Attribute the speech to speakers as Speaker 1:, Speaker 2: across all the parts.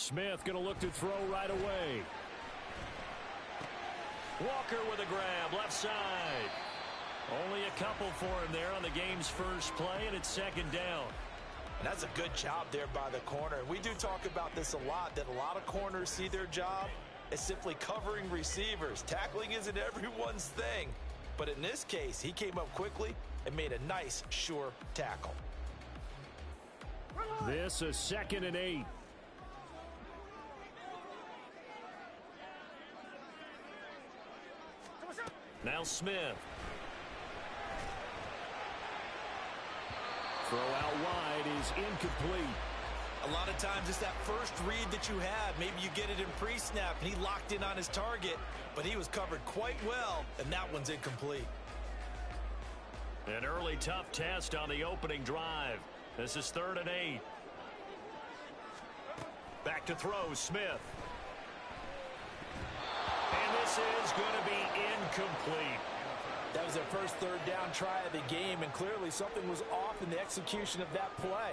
Speaker 1: Smith going to look to throw right away. Walker with a grab, left side. Only a couple for him there on the game's first play, and it's second down.
Speaker 2: And that's a good job there by the corner. And we do talk about this a lot, that a lot of corners see their job as simply covering receivers. Tackling isn't everyone's thing. But in this case, he came up quickly and made a nice, sure tackle.
Speaker 1: This is 2nd and 8. Now Smith. Throw out wide is incomplete.
Speaker 2: A lot of times it's that first read that you have. Maybe you get it in pre-snap and he locked in on his target, but he was covered quite well, and that one's incomplete.
Speaker 1: An early tough test on the opening drive. This is 3rd and 8. Back to throw, Smith. And this is going to be incomplete.
Speaker 2: That was their first 3rd down try of the game, and clearly something was off in the execution of that play.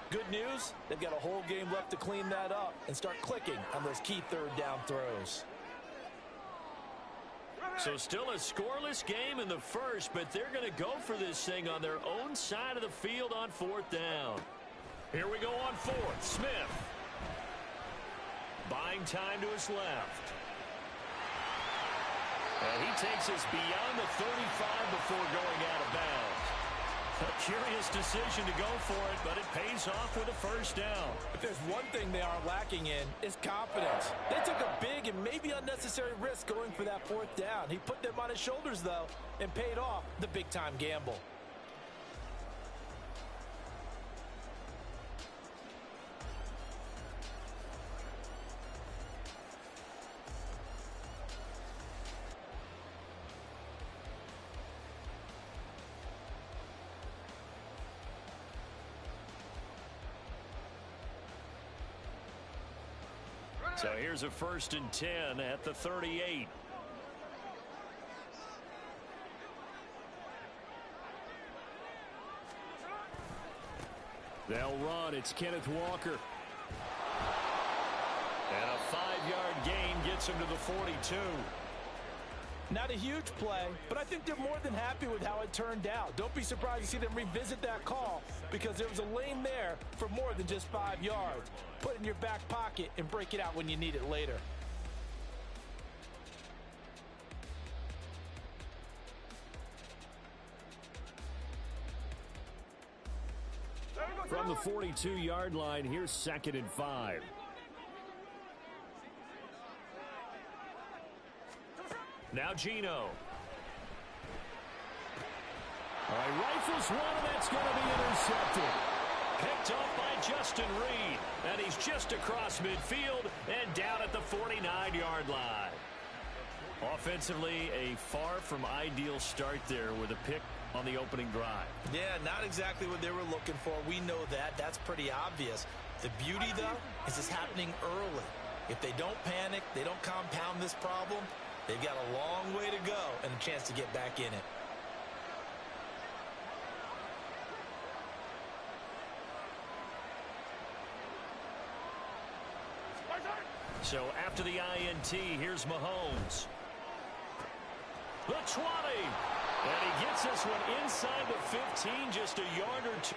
Speaker 2: Good news, they've got a whole game left to clean that up and start clicking on those key 3rd down throws.
Speaker 1: So still a scoreless game in the first, but they're going to go for this thing on their own side of the field on 4th down. Here we go on 4th. Smith. Buying time to his left. And he takes us beyond the 35 before going out of bounds. A curious decision to go for it, but it pays off with a first down.
Speaker 2: If there's one thing they are lacking in, it's confidence. They took a big and maybe unnecessary risk going for that 4th down. He put them on his shoulders, though, and paid off the big-time gamble.
Speaker 1: So here's a 1st and 10 at the 38. They'll run. It's Kenneth Walker. And a 5-yard gain gets him to the 42.
Speaker 2: Not a huge play, but I think they're more than happy with how it turned out. Don't be surprised to see them revisit that call because there was a lane there for more than just 5 yards. Put it in your back pocket and break it out when you need it later.
Speaker 1: From the 42-yard line, here's 2nd and 5. Now Gino. All right, rifles one, and that's going to be intercepted. Picked up by Justin Reed, and he's just across midfield and down at the 49-yard line. Offensively, a far from ideal start there with a pick on the opening drive.
Speaker 2: Yeah, not exactly what they were looking for. We know that. That's pretty obvious. The beauty, though, is it's happening early. If they don't panic, they don't compound this problem, they've got a long way to go and a chance to get back in it.
Speaker 1: So after the INT, here's Mahomes. The 20. And he gets this one inside the 15, just a yard or two.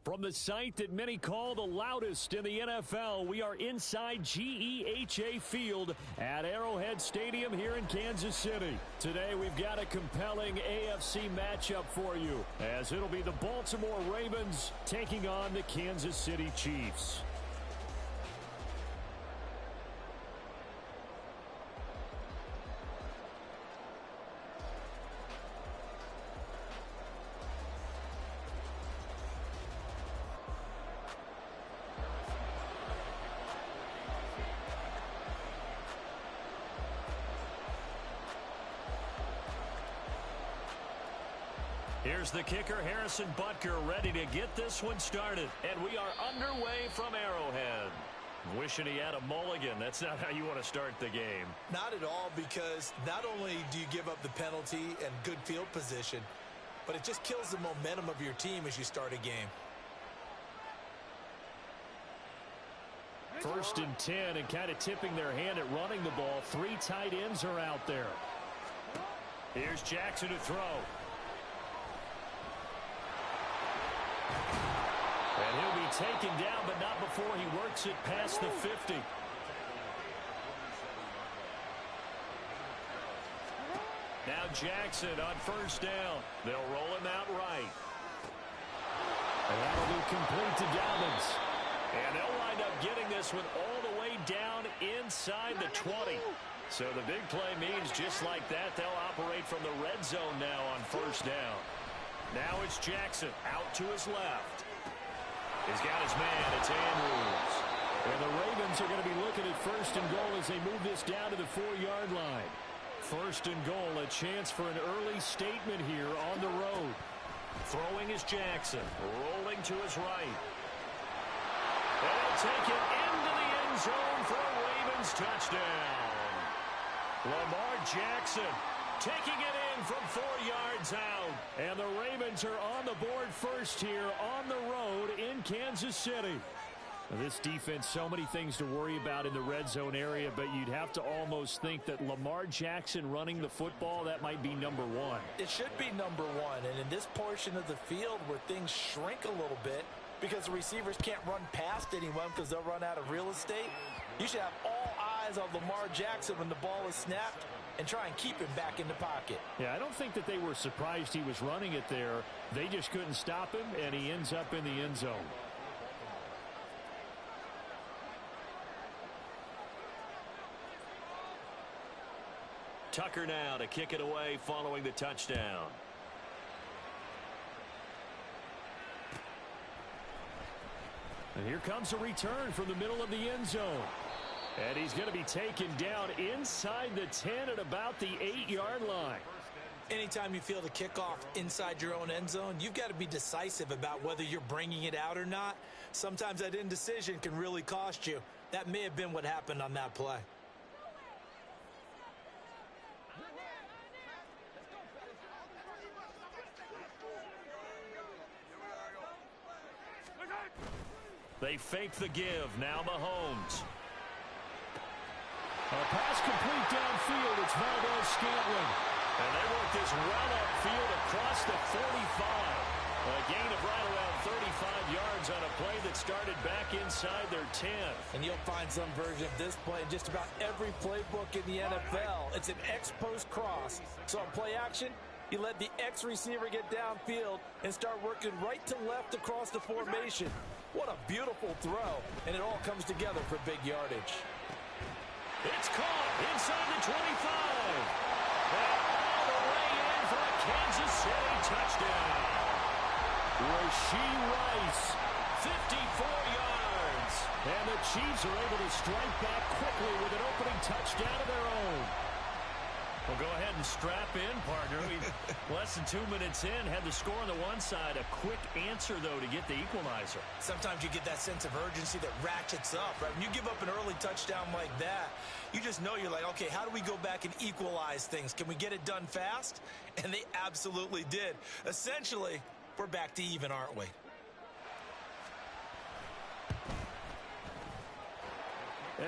Speaker 1: From the site that many call the loudest in the NFL, we are inside GEHA Field at Arrowhead Stadium here in Kansas City. Today we've got a compelling AFC matchup for you, as it'll be the Baltimore Ravens taking on the Kansas City Chiefs. Here's the kicker, Harrison Butker, ready to get this one started. And we are underway from Arrowhead. Wishing he had a mulligan. That's not how you want to start the game.
Speaker 2: Not at all, because not only do you give up the penalty and good field position, but it just kills the momentum of your team as you start a game.
Speaker 1: 1st and 10, and kind of tipping their hand at running the ball. 3 tight ends are out there. Here's Jackson to throw. And he'll be taken down, but not before he works it past the 50. Now Jackson on 1st down. They'll roll him out right. And that'll be complete to Dobbins. And they'll wind up getting this one all the way down inside the 20. So the big play means just like that, they'll operate from the red zone now on 1st down. Now it's Jackson out to his left. He's got his man. It's Andrews. And the Ravens are going to be looking at 1st and goal as they move this down to the 4-yard line. 1st and goal, a chance for an early statement here on the road. Throwing is Jackson. Rolling to his right. And he'll take it into the end zone for a Ravens touchdown. Lamar Jackson taking it in from 4 yards out. And the Ravens are on the board first here on the road in Kansas City. This defense, so many things to worry about in the red zone area, but you'd have to almost think that Lamar Jackson running the football, that might be number 1.
Speaker 2: It should be number 1, and in this portion of the field where things shrink a little bit because the receivers can't run past anyone because they'll run out of real estate, you should have all eyes on Lamar Jackson when the ball is snapped and try and keep him back in the pocket.
Speaker 1: Yeah, I don't think that they were surprised he was running it there. They just couldn't stop him, and he ends up in the end zone. Tucker now to kick it away following the touchdown. And here comes a return from the middle of the end zone. And he's going to be taken down inside the 10 at about the 8-yard line.
Speaker 2: Anytime you feel the kickoff inside your own end zone, you've got to be decisive about whether you're bringing it out or not. Sometimes that indecision can really cost you. That may have been what happened on that play.
Speaker 1: They fake the give. Now Mahomes. A pass complete downfield. It's Valdez-Scantling. And they work this run upfield across the 45. A gain of right around 35 yards on a play that started back inside their 10.
Speaker 2: And you'll find some version of this play in just about every playbook in the NFL. It's an X-post cross. So on play action, you let the X receiver get downfield and start working right to left across the formation. What a beautiful throw. And it all comes together for big yardage.
Speaker 1: It's caught inside the 25. And all the way in for a Kansas City touchdown. Rashee Rice, 54 yards. And the Chiefs are able to strike back quickly with an opening touchdown of their own. Well, go ahead and strap in, partner. Less than 2 minutes in, had the score on the one side. A quick answer, though, to get the equalizer.
Speaker 2: Sometimes you get that sense of urgency that ratchets up, right? When you give up an early touchdown like that, you just know you're like, okay, how do we go back and equalize things? Can we get it done fast? And they absolutely did. Essentially, we're back to even, aren't we?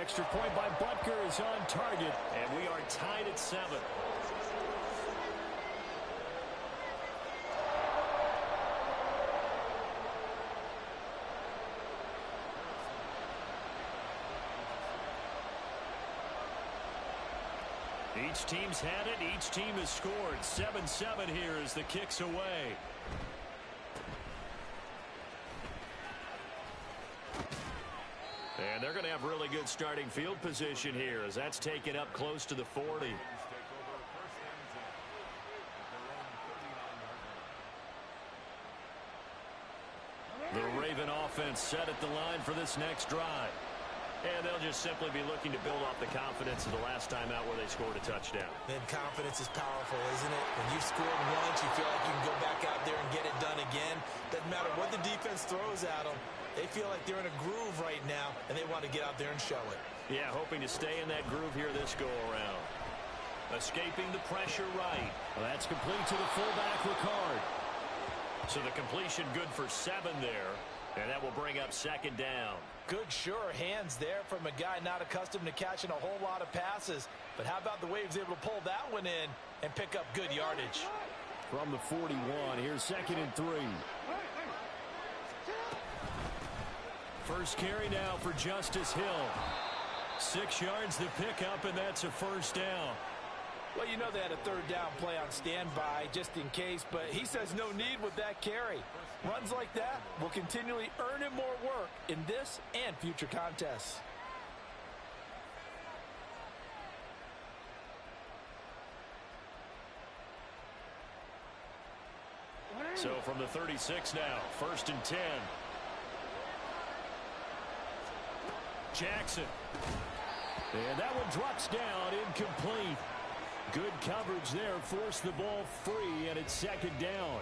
Speaker 1: Extra point by Butker is on target, and we are tied at 7. Each team's had it. Each team has scored. 7-7 here as the kick's away. And they're going to have really good starting field position here as that's taken up close to the 40. The Raven offense set at the line for this next drive. And they'll just simply be looking to build off the confidence of the last time out where they scored a touchdown.
Speaker 2: Then confidence is powerful, isn't it? When you've scored once, you feel like you can go back out there and get it done again. Doesn't matter what the defense throws at them. They feel like they're in a groove right now, and they want to get out there and show it. Yeah, hoping to stay in that groove here this go-around.
Speaker 1: Escaping the pressure right. Well, that's complete to the fullback, Ricard. So the completion good for 7 there. And that will bring up second down.
Speaker 2: Good, sure hands there from a guy not accustomed to catching a whole lot of passes. But how about the way he was able to pull that one in and pick up good yardage?
Speaker 1: From the 41, here's 2nd and 3. First carry now for Justice Hill. 6 yards to pick up, and that's a first down.
Speaker 2: Well, you know they had a 3rd down play on standby just in case, but he says no need with that carry. Runs like that will continually earn him more work in this and future contests.
Speaker 1: So from the 36 now, 1st and 10. Jackson. And that one drops down, incomplete. Good coverage there, forced the ball free, and it's 2nd down.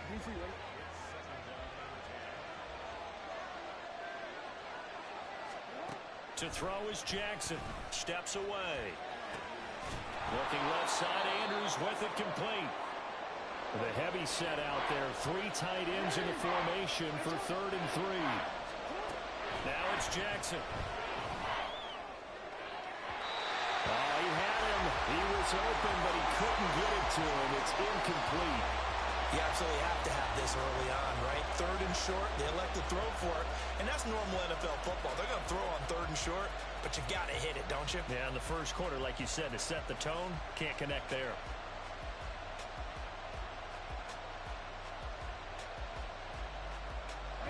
Speaker 1: To throw is Jackson. Steps away. Looking left side, Andrews with it complete. The heavy set out there. 3 tight ends in the formation for 3rd and 3. Now it's Jackson. He had him. He was open, but he couldn't get it to him. It's incomplete.
Speaker 2: You absolutely have to have this early on, right? 3rd and short, they elect to throw for it, and that's normal NFL football. They're going to throw on 3rd and short, but you got to hit it, don't you?
Speaker 1: Yeah, in the first quarter, like you said, to set the tone, can't connect there.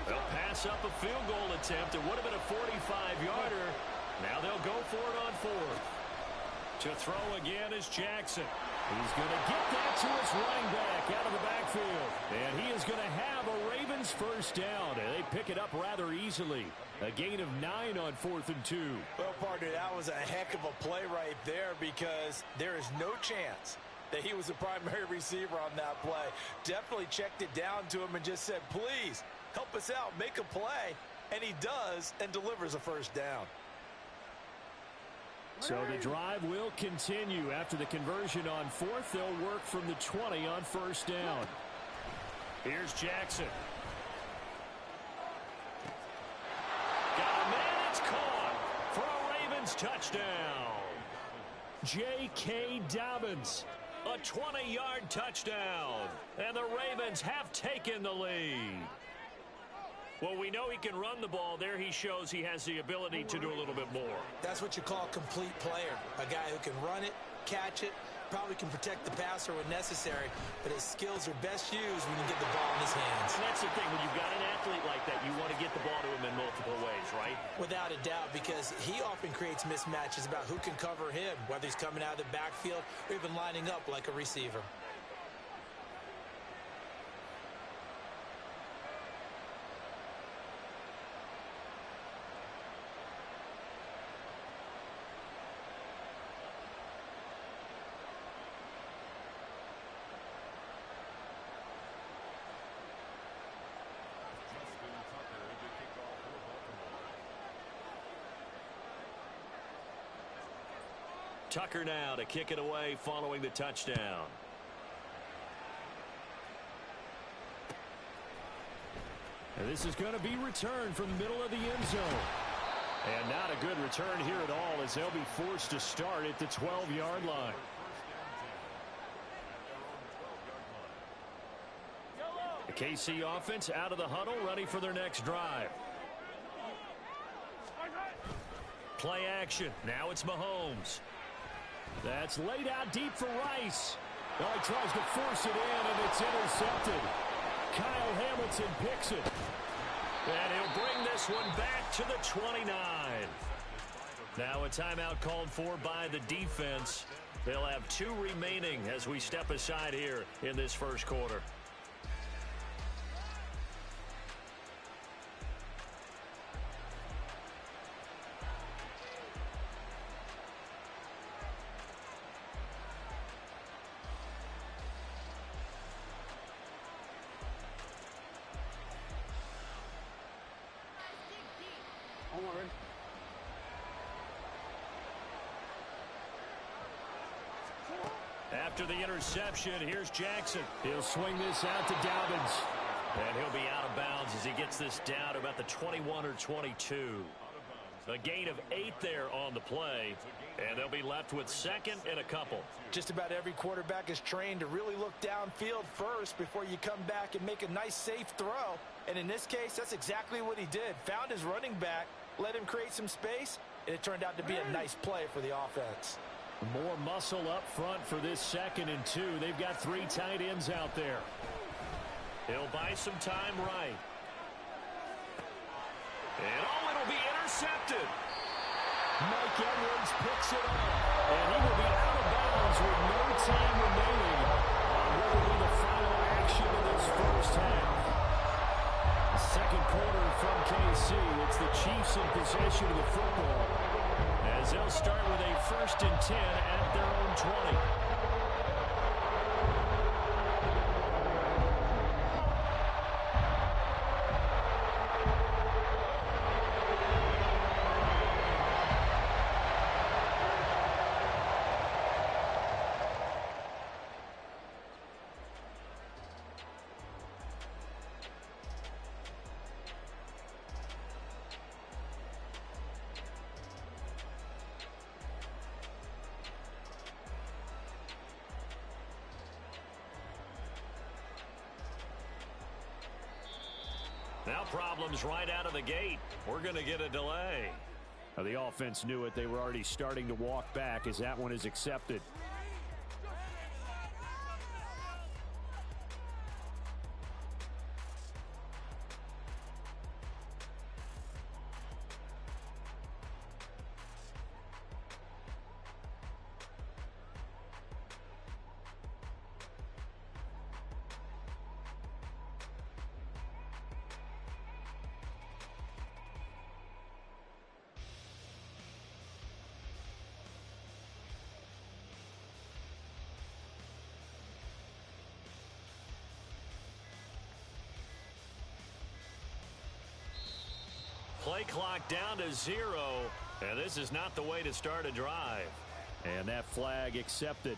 Speaker 1: They'll pass up a field goal attempt. It would have been a 45-yarder. Now they'll go for it on 4th. To throw again is Jackson. He's going to get that to his running back out of the backfield. And he is going to have a Ravens first down. And they pick it up rather easily. A gain of 9 on 4th and 2.
Speaker 2: Well, partner, that was a heck of a play right there because there is no chance that he was the primary receiver on that play. Definitely checked it down to him and just said, please, help us out, make a play. And he does and delivers a first down.
Speaker 1: So the drive will continue. After the conversion on 4th, they'll work from the 20 on 1st down. Here's Jackson. Got a man, it's caught for a Ravens touchdown. J.K. Dobbins, a 20-yard touchdown. And the Ravens have taken the lead. Well, we know he can run the ball. There he shows he has the ability to do a little bit more.
Speaker 2: That's what you call a complete player. A guy who can run it, catch it, probably can protect the passer when necessary, but his skills are best used when you get the ball in his hands.
Speaker 1: And that's the thing. When you've got an athlete like that, you want to get the ball to him in multiple ways, right?
Speaker 2: Without a doubt, because he often creates mismatches about who can cover him, whether he's coming out of the backfield or even lining up like a receiver.
Speaker 1: Tucker now to kick it away following the touchdown. And this is going to be returned from the middle of the end zone. And not a good return here at all as they'll be forced to start at the 12-yard line. The KC offense out of the huddle, ready for their next drive. Play action. Now it's Mahomes. That's laid out deep for Rice. Oh, he tries to force it in, and it's intercepted. Kyle Hamilton picks it. And he'll bring this one back to the 29. Now a timeout called for by the defense. They'll have 2 remaining as we step aside here in this first quarter. After the interception, here's Jackson. He'll swing this out to Dobbins. And he'll be out of bounds as he gets this down to about the 21 or 22. A gain of 8 there on the play. And they'll be left with second and a couple.
Speaker 2: Just about every quarterback is trained to really look downfield first before you come back and make a nice, safe throw. And in this case, that's exactly what he did. Found his running back, let him create some space, and it turned out to be a nice play for the offense.
Speaker 1: More muscle up front for this 2nd and 2. They've got 3 tight ends out there. He'll buy some time right. And it'll be intercepted. Mike Edwards picks it up. And he will be out of bounds with no time remaining on what will be the final action of this first half. Second quarter from KC. It's the Chiefs in possession of the football, as they'll start with a 1st and 10 at their own 20. Now problems right out of the gate. We're going to get a delay. Now the offense knew it. They were already starting to walk back as that one is accepted. Play clock down to 0, and this is not the way to start a drive. And that flag accepted.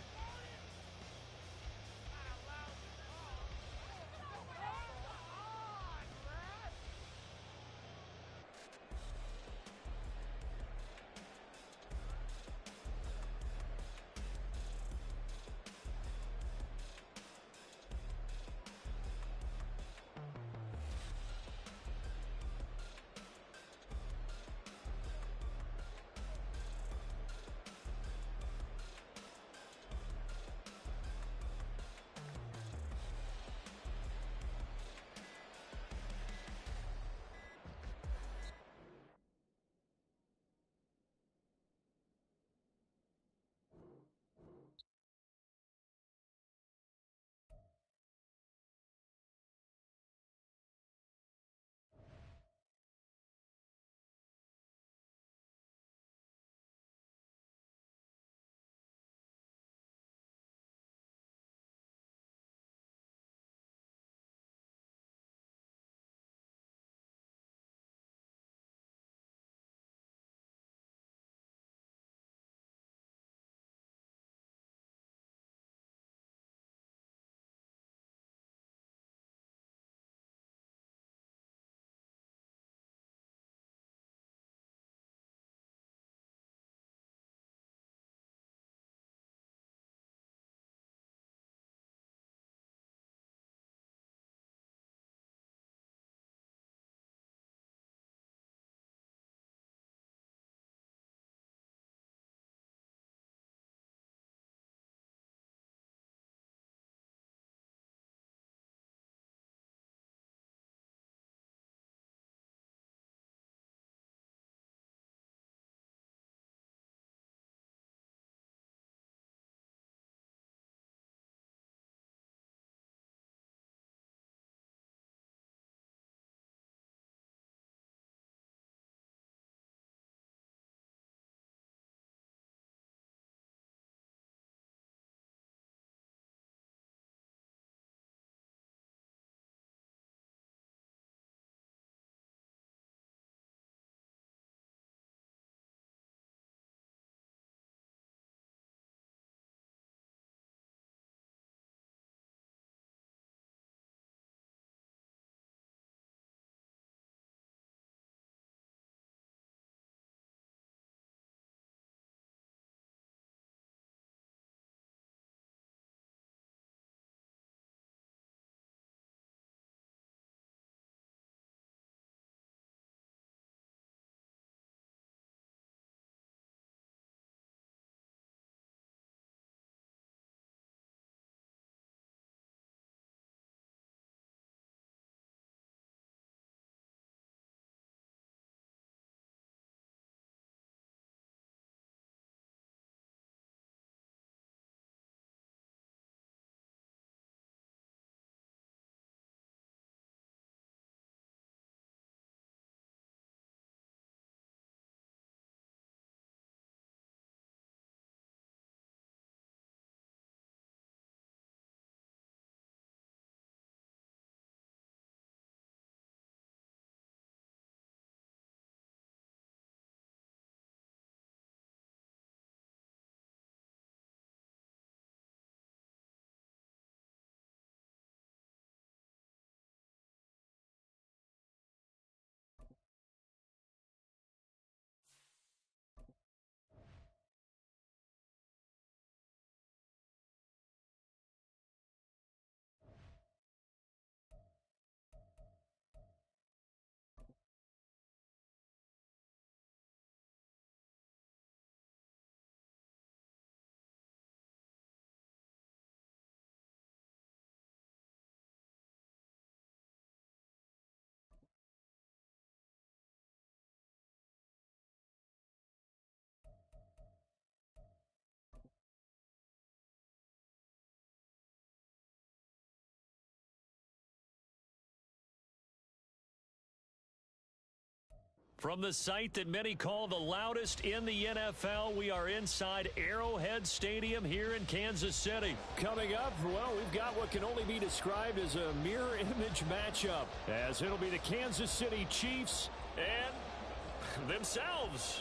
Speaker 1: From the site that many call the loudest in the NFL, we are inside Arrowhead Stadium here in Kansas City. Coming up, well, we've got what can only be described as a mirror image matchup, as it'll be the Kansas City Chiefs and themselves.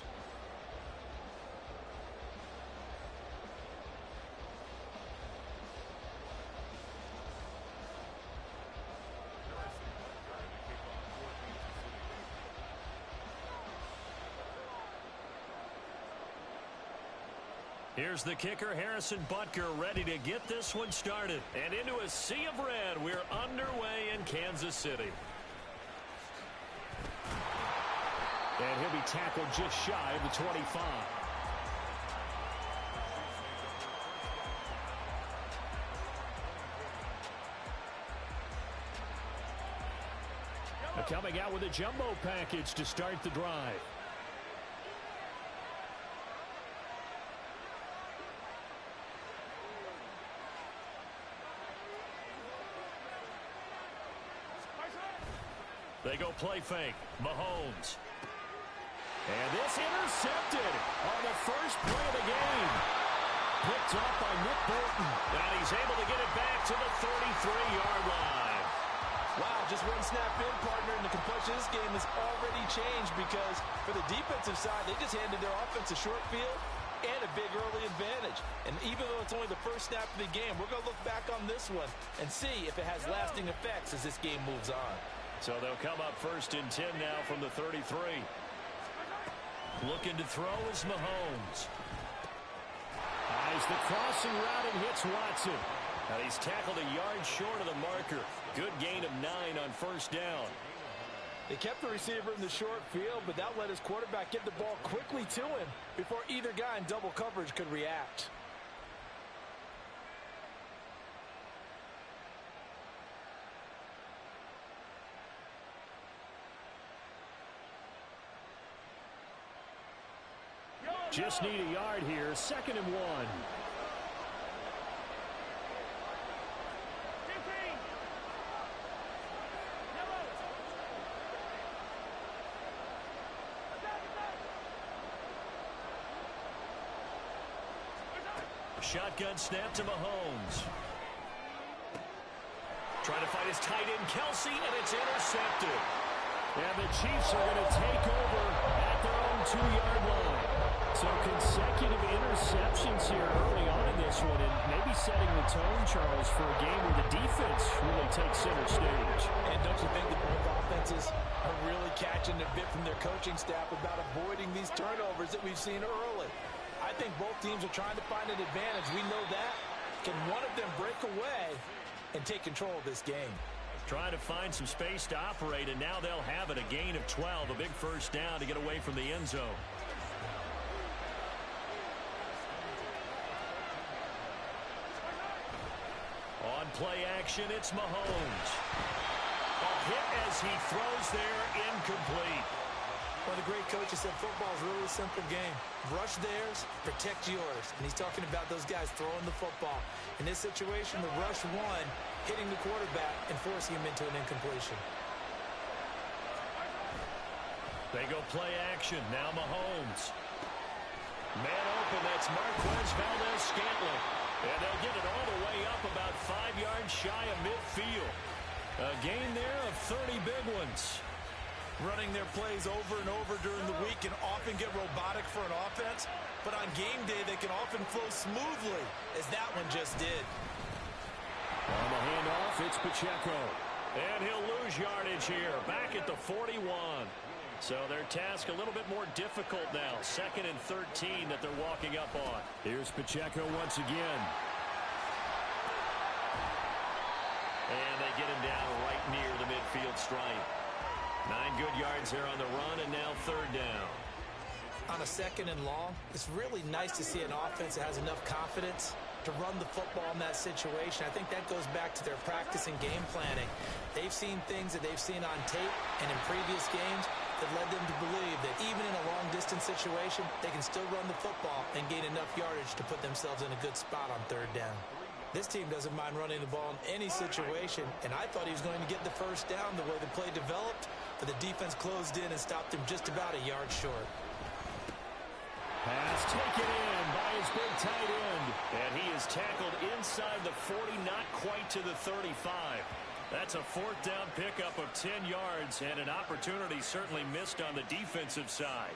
Speaker 1: Here's the kicker, Harrison Butker, ready to get this one started. And into a sea of red, we're underway in Kansas City. And he'll be tackled just shy of the 25. Coming out with a jumbo package to start the drive. They go play fake. Mahomes. And this intercepted on the first play of the game. Picked up by Nick Bolton. And he's able to get it back to the 33-yard line.
Speaker 2: Wow, just one snap in, partner, and the complexion of this game has already changed because for the defensive side, they just handed their offense a short field and a big early advantage. And even though it's only the first snap of the game, we're going to look back on this one and see if it has lasting effects as this game moves on.
Speaker 1: So they'll come up first and 10 now from the 33. Looking to throw is Mahomes. Eyes the crossing route and hits Watson. Now he's tackled a yard short of the marker. Good gain of 9 on first down.
Speaker 2: They kept the receiver in the short field, but that let his quarterback get the ball quickly to him before either guy in double coverage could react.
Speaker 1: Just need a yard here. 2nd and 1. Shotgun snap to Mahomes. Trying to find his tight end, Kelsey, and it's intercepted. And the Chiefs are going to take over at their own 2-yard line. So consecutive interceptions here early on in this one, and maybe setting the tone, Charles, for a game where the defense really takes center stage.
Speaker 2: And don't you think that both offenses are really catching a bit from their coaching staff about avoiding these turnovers that we've seen early? I think both teams are trying to find an advantage. We know that. Can one of them break away and take control of this game?
Speaker 1: Trying to find some space to operate, and now they'll have it. A gain of 12, a big first down to get away from the end zone. On play action, it's Mahomes. A hit as he throws there, incomplete.
Speaker 2: One of the great coaches said football is a really simple game. Rush theirs, protect yours. And he's talking about those guys throwing the football. In this situation, the rush one, hitting the quarterback and forcing him into an incompletion.
Speaker 1: They go play action. Now Mahomes. Man open, that's Marquez Valdez-Scantling. And they'll get it all the way up about 5 yards shy of midfield. A gain there of 30 big ones.
Speaker 2: Running their plays over and over during the week can often get robotic for an offense, but on game day they can often flow smoothly, as that one just did.
Speaker 1: On the handoff, it's Pacheco. And he'll lose yardage here, back at the 41. So their task a little bit more difficult now. 2nd and 13 that they're walking up on. Here's Pacheco once again. And they get him down right near the midfield stripe. 9 good yards here on the run, and now 3rd down.
Speaker 2: On a 2nd and long, it's really nice to see an offense that has enough confidence to run the football in that situation. I think that goes back to their practice and game planning. They've seen things that they've seen on tape and in previous games that led them to believe that even in a long-distance situation, they can still run the football and gain enough yardage to put themselves in a good spot on 3rd down. This team doesn't mind running the ball in any situation, and I thought he was going to get the first down the way the play developed, but the defense closed in and stopped him just about a yard short.
Speaker 1: Pass taken in by his big tight end. And he is tackled inside the 40, not quite to the 35. That's a fourth down pickup of 10 yards, and an opportunity certainly missed on the defensive side.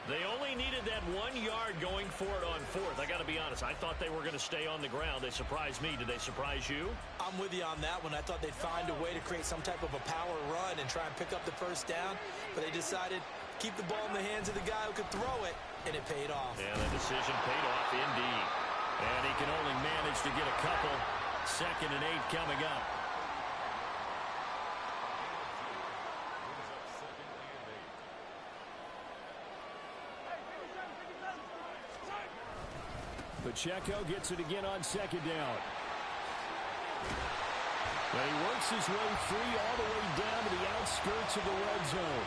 Speaker 1: They only needed that 1 yard going for it on fourth. I got to be honest, I thought they were going to stay on the ground. They surprised me. Did they surprise you?
Speaker 2: I'm with you on that one. I thought they'd find a way to create some type of a power run and try and pick up the first down, but they decided to keep the ball in the hands of the guy who could throw it, and it paid off.
Speaker 1: Yeah, the decision paid off indeed. And he can only manage to get a couple. 2nd and 8 coming up. Pacheco gets it again on 2nd down. But he works his way free all the way down to the outskirts of the red zone.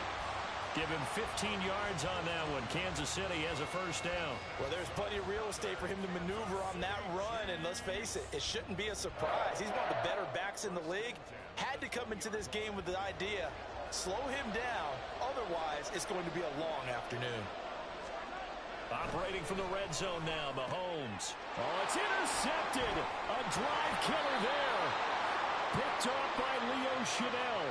Speaker 1: Give him 15 yards on that one. Kansas City has a first down.
Speaker 2: Well, there's plenty of real estate for him to maneuver on that run, and let's face it, it shouldn't be a surprise. He's one of the better backs in the league. Had to come into this game with the idea, slow him down, otherwise it's going to be a long afternoon.
Speaker 1: Operating from the red zone now, Mahomes. Oh, it's intercepted. A drive killer there. Picked off by Leo Chanel.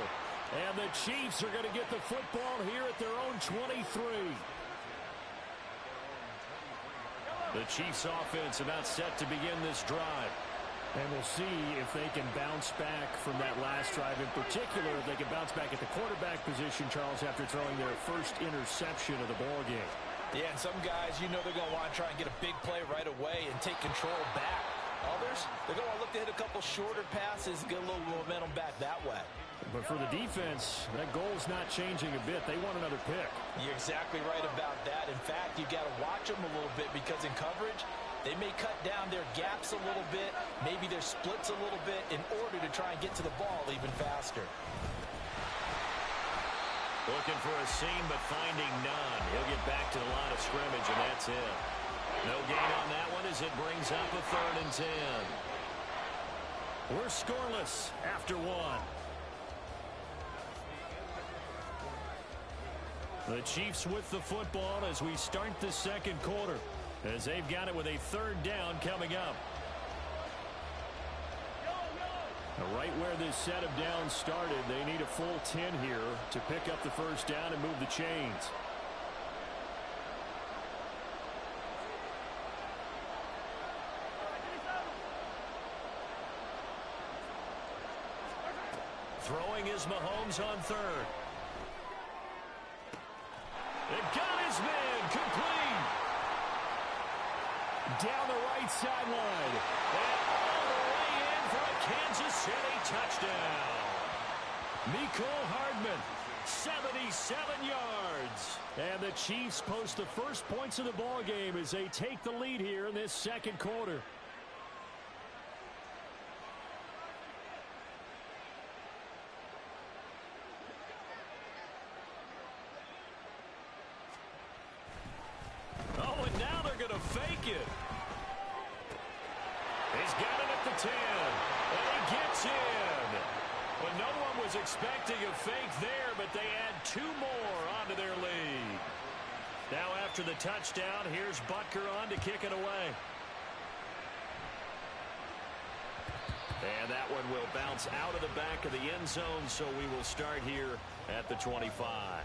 Speaker 1: And the Chiefs are going to get the football here at their own 23. The Chiefs offense about set to begin this drive. And we'll see if they can bounce back from that last drive. In particular, if they can bounce back at the quarterback position, Charles, after throwing their first interception of the ball game.
Speaker 2: Yeah, and some guys, you know they're going to want to try and get a big play right away and take control back. Others, they're going to look to hit a couple shorter passes and get a little momentum back that way.
Speaker 1: But for the defense, that goal's not changing a bit. They want another pick.
Speaker 2: You're exactly right about that. In fact, you got to watch them a little bit because in coverage, they may cut down their gaps a little bit, maybe their splits a little bit in order to try and get to the ball even faster.
Speaker 1: Looking for a seam, but finding none. He'll get back to the line of scrimmage, and that's it. No gain on that one as it brings up a 3rd and 10. We're scoreless after 1. The Chiefs with the football as we start the 2nd quarter, as they've got it with a 3rd down coming up. Right where this set of downs started, they need a full 10 here to pick up the first down and move the chains. Throwing is Mahomes on 3rd. It got his man complete. Down the right sideline. And all the way in for a Kansas City touchdown. Mecole Hardman, 77 yards. And the Chiefs post the first points of the ball game as they take the lead here in this 2nd quarter. Oh, and now they're going to fake it. He's got it at the 10. And he gets in. Well, no one was expecting a fake there, but they add 2 more onto their lead. Now after the touchdown, here's Butker on to kick it away. And that one will bounce out of the back of the end zone, so we will start here at the 25.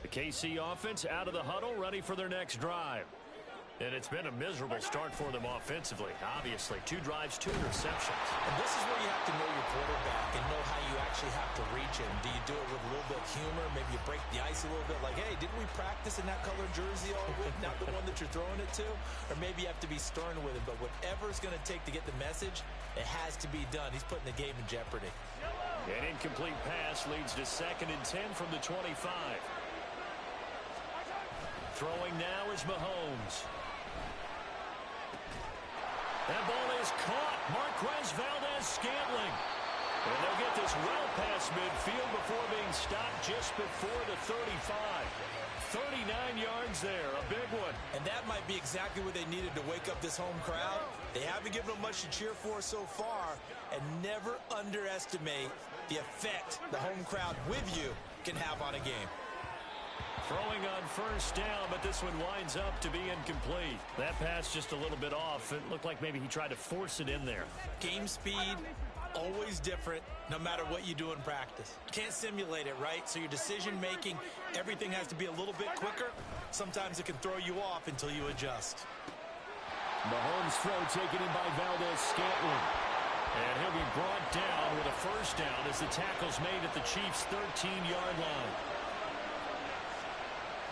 Speaker 1: The KC offense out of the huddle, ready for their next drive. And it's been a miserable start for them offensively. Obviously, 2 drives, 2 interceptions.
Speaker 2: And this is where you have to know your quarterback and know how you actually have to reach him. Do you do it with a little bit of humor? Maybe you break the ice a little bit like, hey, didn't we practice in that color jersey all week? Not the one that you're throwing it to? Or maybe you have to be stern with him. But whatever it's going to take to get the message, it has to be done. He's putting the game in jeopardy.
Speaker 1: An incomplete pass leads to 2nd and 10 from the 25. Throwing now is Mahomes. That ball is caught. Marquez Valdez-Scantling. And they'll get this well past midfield before being stopped just before the 35. 39 yards there, a big one.
Speaker 2: And that might be exactly what they needed to wake up this home crowd. They haven't given them much to cheer for so far, and never underestimate the effect the home crowd with you can have on a game.
Speaker 1: Throwing on first down, but this one winds up to be incomplete. That pass just a little bit off. It looked like maybe he tried to force it in there.
Speaker 2: Game speed, always different, no matter what you do in practice. Can't simulate it, right? So your decision-making, everything has to be a little bit quicker. Sometimes it can throw you off until you adjust.
Speaker 1: Mahomes' throw taken in by Valdez-Scantling. And he'll be brought down with a first down as the tackle's made at the Chiefs' 13-yard line.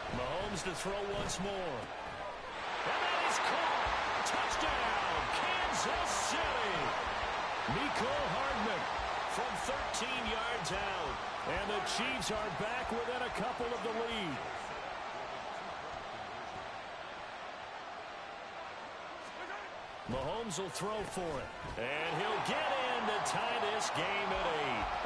Speaker 1: Mahomes to throw once more. And that is caught. Touchdown, Kansas City. Mecole Hardman from 13 yards out. And the Chiefs are back within a couple of the lead. Mahomes will throw for it. And he'll get in to tie this game at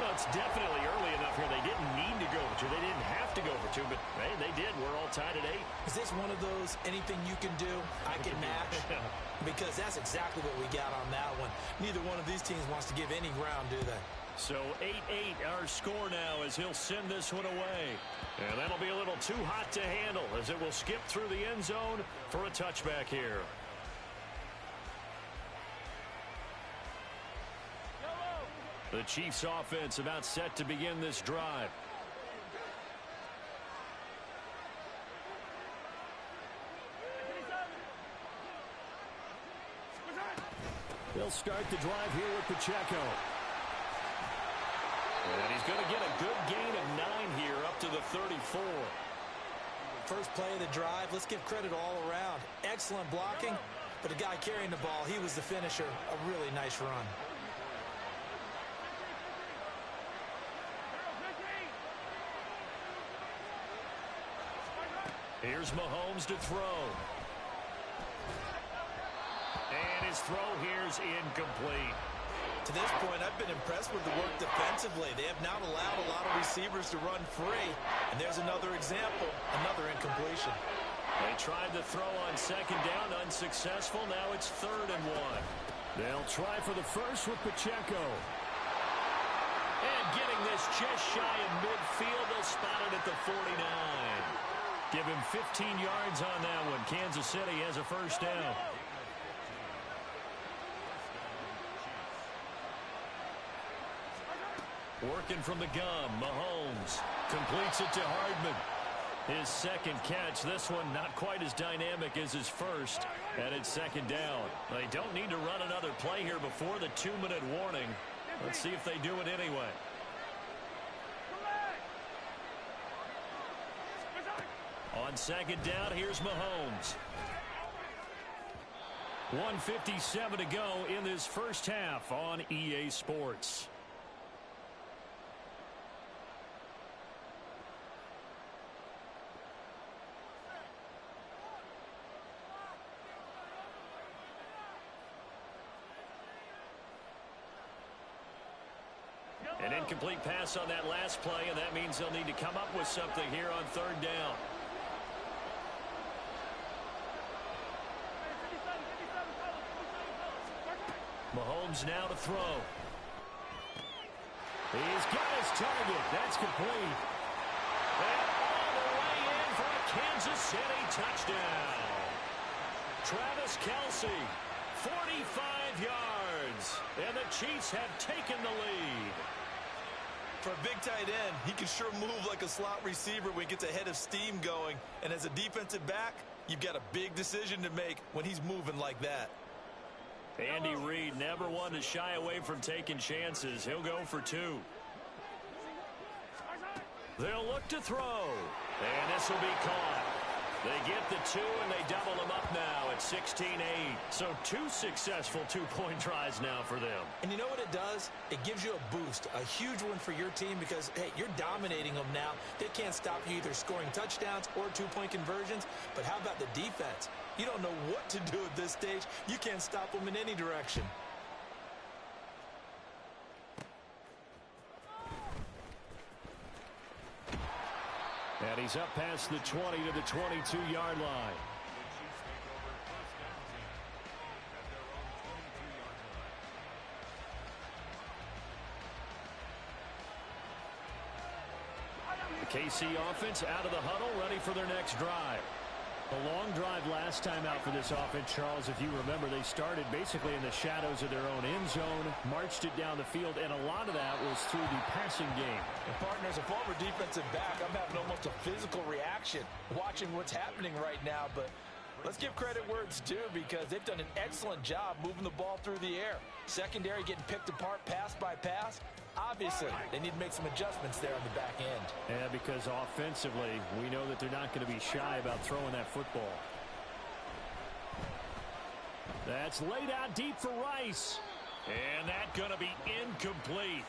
Speaker 1: 8. Well, it's definitely early enough here. They didn't need to go for 2. They didn't have to go for 2, but hey, they did. We're all tied at 8.
Speaker 2: Is this one of those anything you can do, I can match? Because that's exactly what we got on that one. Neither one of these teams wants to give any ground, do they?
Speaker 1: So 8-8 our score now as he'll send this one away. And that'll be a little too hot to handle as it will skip through the end zone for a touchback here. The Chiefs offense about set to begin this drive. They'll start the drive here with Pacheco. And he's going to get a good gain of 9 here up to the 34.
Speaker 2: First play of the drive, let's give credit all around. Excellent blocking, but the guy carrying the ball, he was the finisher. A really nice run.
Speaker 1: Here's Mahomes to throw. And his throw here's incomplete.
Speaker 2: To this point, I've been impressed with the work defensively. They have not allowed a lot of receivers to run free. And there's another example, another incompletion.
Speaker 1: They tried to throw on second down, unsuccessful. Now it's 3rd and 1. They'll try for the first with Pacheco. And getting this just shy of midfield, they'll spot it at the 49. Give him 15 yards on that one. Kansas City has a first down. Working from the gun, Mahomes completes it to Hardman. His second catch, this one not quite as dynamic as his first, and it's 2nd down. They don't need to run another play here before the 2-minute warning. Let's see if they do it anyway. On 2nd down, here's Mahomes. 1:57 to go in this first half on EA Sports. An incomplete pass on that last play, and that means they'll need to come up with something here on 3rd down. Mahomes now to throw. He's got his target. That's complete. And all the way in for a Kansas City touchdown. Travis Kelce, 45 yards. And the Chiefs have taken the lead.
Speaker 2: For a big tight end, he can sure move like a slot receiver when he gets a head of steam going. And as a defensive back, you've got a big decision to make when he's moving like that.
Speaker 1: Andy Reid never one to shy away from taking chances. He'll go for 2. They'll look to throw. And this will be caught. They get the 2, and they double them up now at 16-8. So 2 successful 2-point tries now for them.
Speaker 2: And you know what it does? It gives you a boost, a huge one for your team because, hey, you're dominating them now. They can't stop you either scoring touchdowns or 2-point conversions. But how about the defense? You don't know what to do at this stage. You can't stop them in any direction.
Speaker 1: And he's up past the 20 to the 22-yard line. The KC offense out of the huddle, ready for their next drive. A long drive last time out for this offense, Charles. If you remember, they started basically in the shadows of their own end zone, marched it down the field, and a lot of that was through the passing game.
Speaker 2: And partner, as a former defensive back, I'm having almost a physical reaction watching what's happening right now. But let's give credit where it's due, because they've done an excellent job moving the ball through the air. Secondary getting picked apart pass by pass. Obviously, they need to make some adjustments there on the back end.
Speaker 1: Yeah, because offensively, we know that they're not going to be shy about throwing that football. That's laid out deep for Rice. And that's going to be incomplete.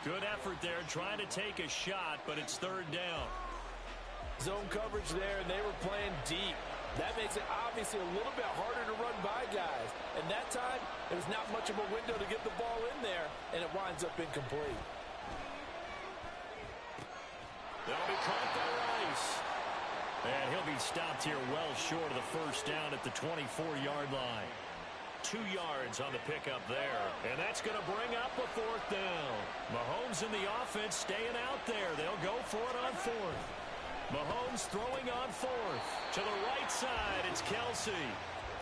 Speaker 1: Good effort there, trying to take a shot, but it's third down.
Speaker 2: Zone coverage there, and they were playing deep. That makes it obviously a little bit harder to run by guys. And that time, there was not much of a window to get the ball in there, and it winds up incomplete.
Speaker 1: They'll be caught by Rice. And he'll be stopped here well short of the first down at the 24-yard line. 2 yards on the pickup there. And that's going to bring up a fourth down. Mahomes and the offense staying out there. They'll go for it on fourth. Mahomes throwing on fourth. To the right side, it's Kelsey.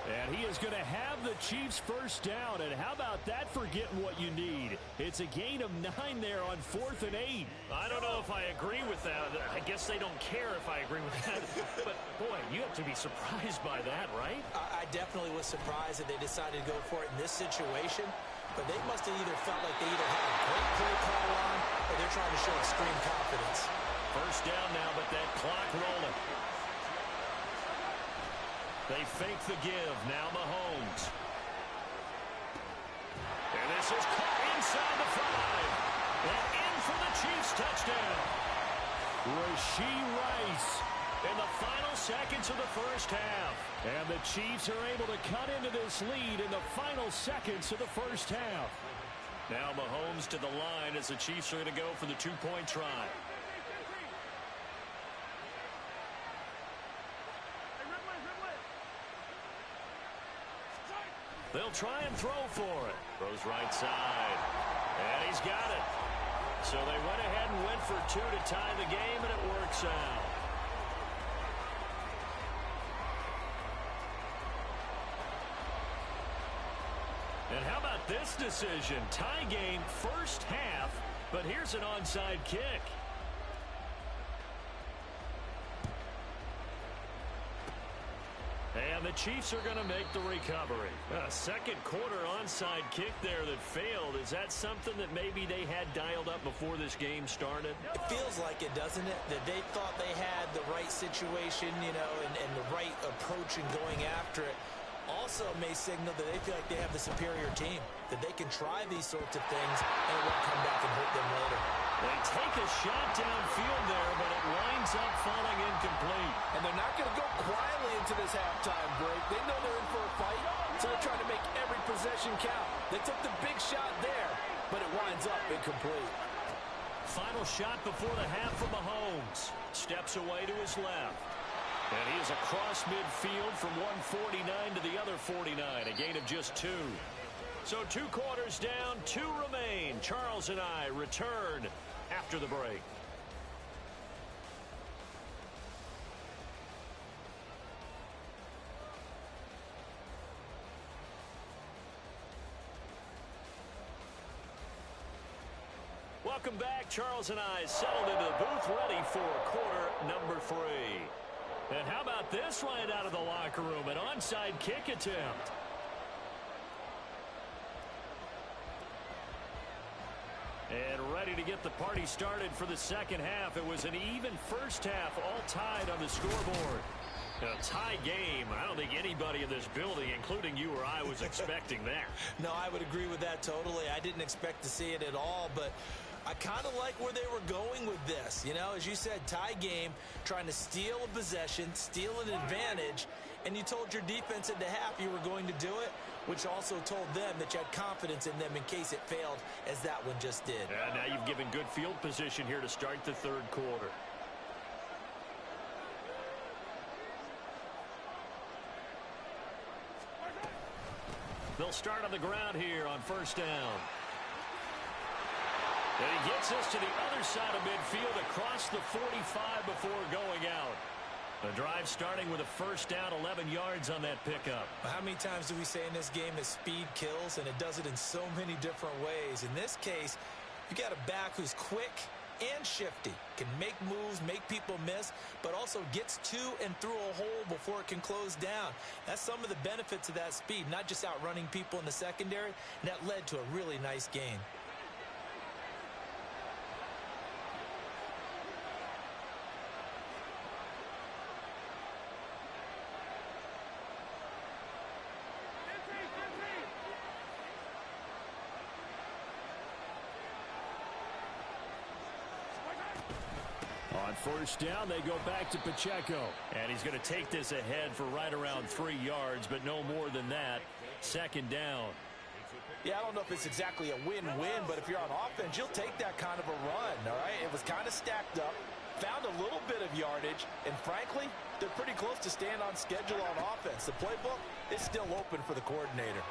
Speaker 1: And he is going to have the Chiefs first down. And how about that for getting what you need? It's a gain of 9 there on 4th and 8.
Speaker 3: I don't know if I agree with that. I guess they don't care if I agree with that. But, boy, you have to be surprised by that, right?
Speaker 4: I definitely was surprised that they decided to go for it in this situation. But they must have either felt like they either had a great play call on, or they're trying to show extreme confidence.
Speaker 1: First down now, but that clock rolling. They fake the give. Now Mahomes. And this is caught inside the 5. And in for the Chiefs touchdown. Rashee Rice in the final seconds of the first half. And the Chiefs are able to cut into this lead in the final seconds of the first half. Now Mahomes to the line as the Chiefs are going to go for the two-point try. They'll try and throw for it. Throws right side. And he's got it. So they went ahead and went for 2 to tie the game, and it works out. And how about this decision? Tie game first half, but here's an onside kick. And the Chiefs are going to make the recovery. A second quarter onside kick there that failed. Is that something that maybe they had dialed up before this game started?
Speaker 4: It feels like it, doesn't it? That they thought they had the right situation, you know, and the right approach in going after it. Also may signal that they feel like they have the superior team, that they can try these sorts of things and it won't come back and hurt them later.
Speaker 1: They take a shot downfield there, but it winds up falling incomplete.
Speaker 2: And they're not going to go quietly into this halftime break. They know they're in for a fight, so they're trying to make every possession count. They took the big shot there, but it winds up incomplete.
Speaker 1: Final shot before the half for Mahomes. Steps away to his left. And he is across midfield from 149 to the other 49, a gain of just 2. So 2 quarters down, 2 remain. Charles and I return after the break. Welcome back. Charles and I settled into the booth, ready for quarter number 3. And how about this right out of the locker room? An onside kick attempt. And ready to get the party started for the second half. It was an even first half, all tied on the scoreboard. A tie game. I don't think anybody in this building, including you or I, was expecting that.
Speaker 4: No, I would agree with that totally. I didn't expect to see it at all, but I kind of like where they were going with this. You know, as you said, tie game, trying to steal a possession, steal an advantage, and you told your defense at the half you were going to do it, which also told them that you had confidence in them in case it failed, as that one just did.
Speaker 1: And now you've given good field position here to start the third quarter. They'll start on the ground here on first down. And he gets us to the other side of midfield across the 45 before going out. The drive starting with a first down, 11 yards on that pickup.
Speaker 4: How many times do we say in this game that speed kills, and it does it in so many different ways? In this case, you got a back who's quick and shifty, can make moves, make people miss, but also gets to and through a hole before it can close down. That's some of the benefits of that speed, not just outrunning people in the secondary, and that led to a really nice gain.
Speaker 1: On first down, they go back to Pacheco. And he's going to take this ahead for right around 3 yards, but no more than that. Second down.
Speaker 2: Yeah, I don't know if it's exactly a win-win, but if you're on offense, you'll take that kind of a run, all right? It was kind of stacked up, found a little bit of yardage, and frankly, they're pretty close to staying on schedule on offense. The playbook is still open for the coordinator.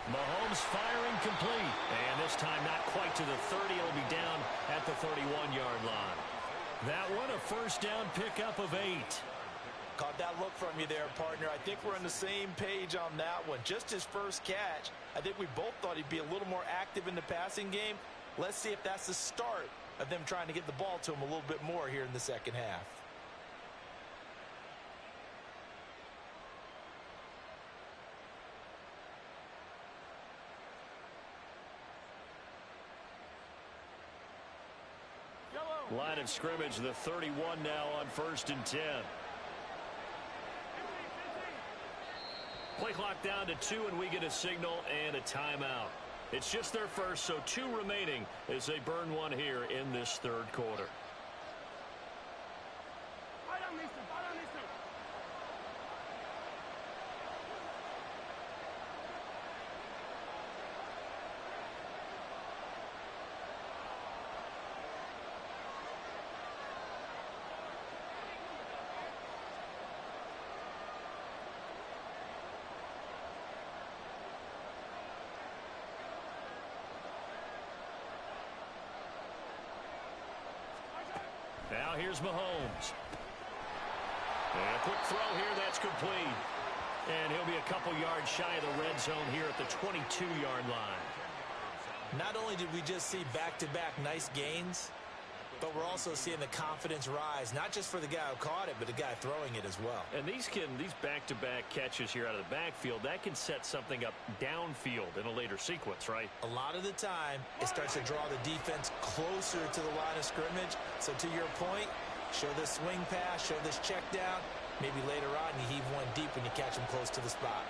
Speaker 1: Mahomes firing complete. And this time not quite to the 30. It'll be down at the 31-yard line. That one, a first down pickup of 8.
Speaker 2: Caught that look from you there, partner. I think we're on the same page on that one. Just his first catch, I think we both thought he'd be a little more active in the passing game. Let's see if that's the start of them trying to get the ball to him a little bit more here in the second half.
Speaker 1: Line of scrimmage, the 31 now on first and 10. Play clock down to 2, and we get a signal and a timeout. It's just their first, so 2 remaining as they burn one here in this third quarter. Now here's Mahomes. And a quick throw here, that's complete. And he'll be a couple yards shy of the red zone here at the 22-yard line.
Speaker 4: Not only did we just see back-to-back nice gains, but we're also seeing the confidence rise, not just for the guy who caught it, but the guy throwing it as well.
Speaker 1: And these back-to-back catches here out of the backfield, that can set something up downfield in a later sequence, right?
Speaker 4: A lot of the time, it starts to draw the defense closer to the line of scrimmage. So to your point, show this swing pass, show this check down. Maybe later on, you heave one deep when you catch him close to the spot.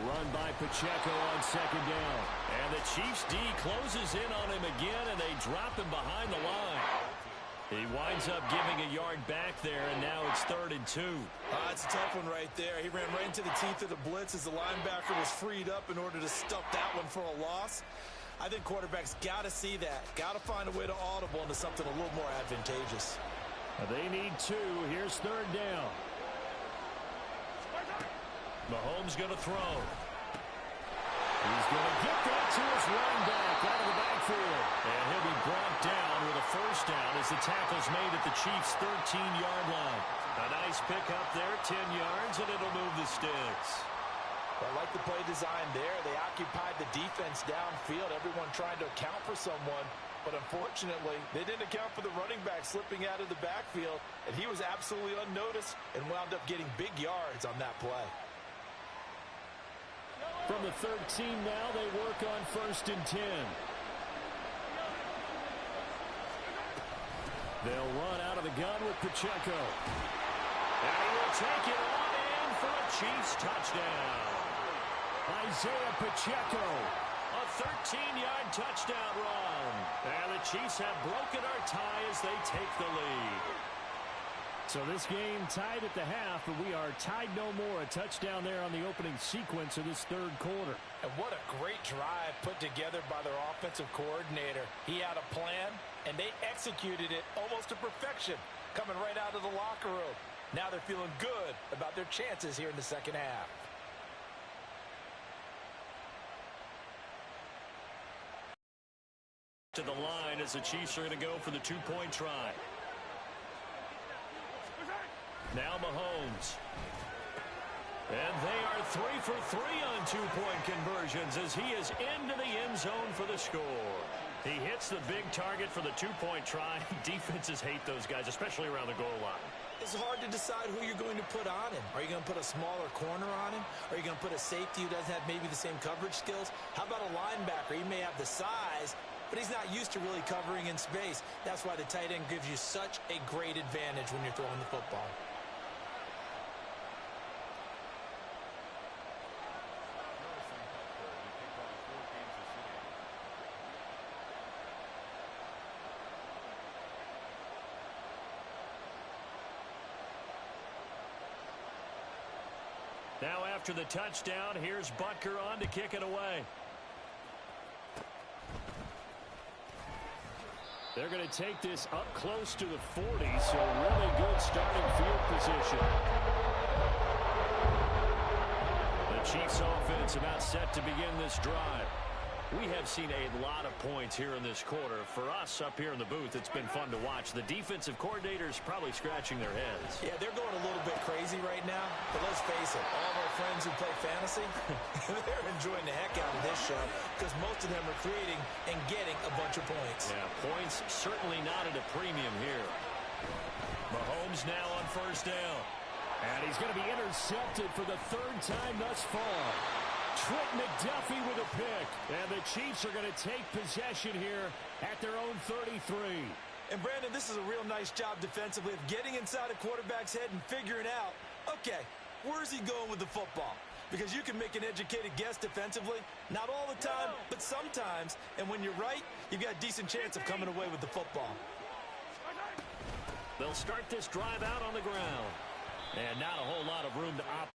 Speaker 1: Run by Pacheco on second down. And the Chiefs D closes in on him again, and they drop him behind the line. He winds up giving a yard back there, and now it's 3rd and 2.
Speaker 4: It's a tough one right there. He ran right into the teeth of the blitz as the linebacker was freed up in order to stuff that one for a loss. I think quarterbacks got to see that. Got to find a way to audible into something a little more advantageous.
Speaker 1: They need 2. Here's 3rd down. Mahomes going to throw. He's going to get that to his running back out of the backfield. And he'll be brought down with a first down as the tackle's made at the Chiefs' 13-yard line. A nice pickup there, 10 yards, and it'll move the sticks.
Speaker 2: I like the play design there. They occupied the defense downfield, everyone trying to account for someone. But unfortunately, they didn't account for the running back slipping out of the backfield, and he was absolutely unnoticed and wound up getting big yards on that play.
Speaker 1: From the 13 now, they work on 1st and 10. They'll run out of the gun with Pacheco. And he will take it on in for a Chiefs touchdown. Isaiah Pacheco, a 13-yard touchdown run. And the Chiefs have broken our tie as they take the lead. So this game tied at the half, but we are tied no more. A touchdown there on the opening sequence of this third quarter.
Speaker 2: And what a great drive put together by their offensive coordinator. He had a plan, and they executed it almost to perfection. coming right out of the locker room. Now they're feeling good about their chances here in the second half.
Speaker 1: To the line as the Chiefs are going to go for the two-point try. Now Mahomes. And they are 3 for 3 on two-point conversions as he is into the end zone for the score. He hits the big target for the two-point try. Defenses hate those guys, especially around the goal line.
Speaker 4: It's hard to decide who you're going to put on him. Are you going to put a smaller corner on him? Are you going to put a safety who doesn't have maybe the same coverage skills? How about a linebacker? He may have the size, but he's not used to really covering in space. That's why the tight end gives you such a great advantage when you're throwing the football.
Speaker 1: Now after the touchdown, here's Butker on to kick it away. They're going to take this up close to the 40, so really good starting field position. The Chiefs offense about set to begin this drive. We have seen a lot of points here in this quarter. For us up here in the booth, it's been fun to watch. The defensive coordinators probably scratching their heads.
Speaker 4: Yeah, they're going a little bit crazy right now. But let's face it, all of our friends who play fantasy, they're enjoying the heck out of this show because most of them are creating and getting a bunch of points.
Speaker 1: Yeah, points certainly not at a premium here. Mahomes now on first down. And he's going to be intercepted for the third time thus far. Trent McDuffie with a pick. And the Chiefs are going to take possession here at their own 33.
Speaker 2: And, Brandon, this is a real nice job defensively of getting inside a quarterback's head and figuring out, okay, where's he going with the football? Because you can make an educated guess defensively. Not all the time, but sometimes. And when you're right, you've got a decent chance of coming away with the football.
Speaker 1: They'll start this drive out on the ground. And not a whole lot of room to operate.